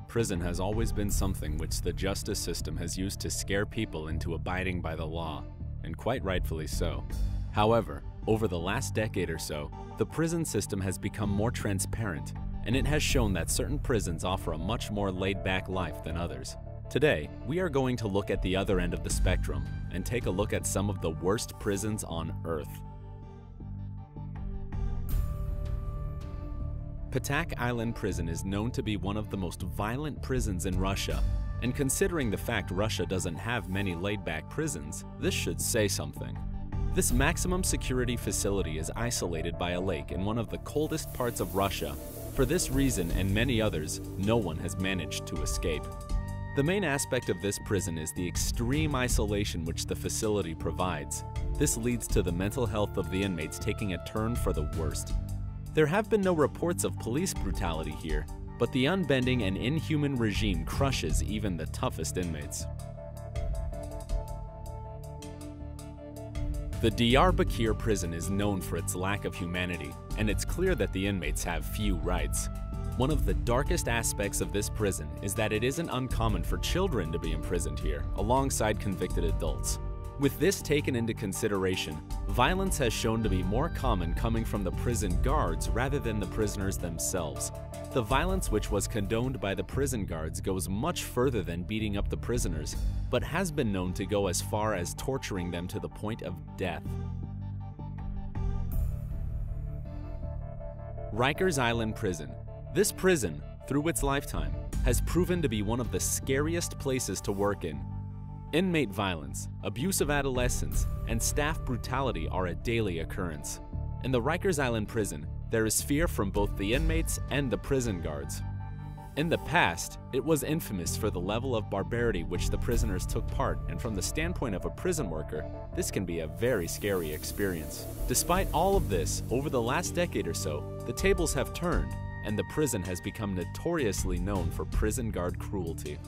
Prison has always been something which the justice system has used to scare people into abiding by the law, and quite rightfully so. However, over the last decade or so, the prison system has become more transparent, and it has shown that certain prisons offer a much more laid-back life than others. Today, we are going to look at the other end of the spectrum and take a look at some of the worst prisons on Earth. Patak Island Prison is known to be one of the most violent prisons in Russia, and considering the fact Russia doesn't have many laid-back prisons, this should say something. This maximum security facility is isolated by a lake in one of the coldest parts of Russia. For this reason and many others, no one has managed to escape. The main aspect of this prison is the extreme isolation which the facility provides. This leads to the mental health of the inmates taking a turn for the worst. There have been no reports of police brutality here, but the unbending and inhuman regime crushes even the toughest inmates. The Diyarbakir prison is known for its lack of humanity, and it's clear that the inmates have few rights. One of the darkest aspects of this prison is that it isn't uncommon for children to be imprisoned here, alongside convicted adults. With this taken into consideration, violence has shown to be more common coming from the prison guards rather than the prisoners themselves. The violence which was condoned by the prison guards goes much further than beating up the prisoners, but has been known to go as far as torturing them to the point of death. Rikers Island Prison. This prison, through its lifetime, has proven to be one of the scariest places to work in. Inmate violence, abuse of adolescents, and staff brutality are a daily occurrence. In the Rikers Island Prison, there is fear from both the inmates and the prison guards. In the past, it was infamous for the level of barbarity which the prisoners took part, and from the standpoint of a prison worker, this can be a very scary experience. Despite all of this, over the last decade or so, the tables have turned, and the prison has become notoriously known for prison guard cruelty.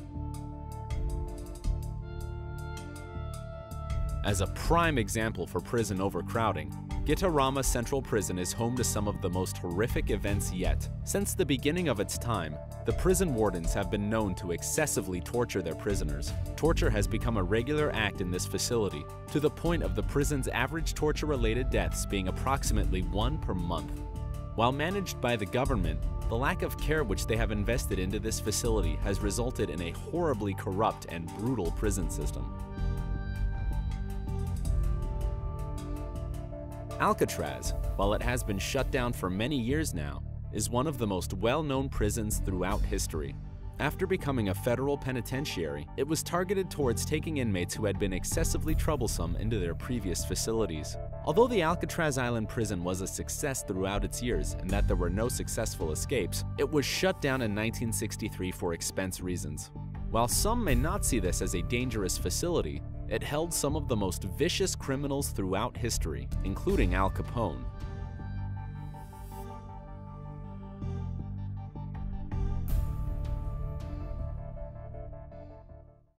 As a prime example for prison overcrowding, Gitarama Central Prison is home to some of the most horrific events yet. Since the beginning of its time, the prison wardens have been known to excessively torture their prisoners. Torture has become a regular act in this facility, to the point of the prison's average torture-related deaths being approximately 1 per month. While managed by the government, the lack of care which they have invested into this facility has resulted in a horribly corrupt and brutal prison system. Alcatraz, while it has been shut down for many years now, is one of the most well-known prisons throughout history. After becoming a federal penitentiary, it was targeted towards taking inmates who had been excessively troublesome into their previous facilities. Although the Alcatraz Island Prison was a success throughout its years and that there were no successful escapes, it was shut down in 1963 for expense reasons. While some may not see this as a dangerous facility, it held some of the most vicious criminals throughout history, including Al Capone.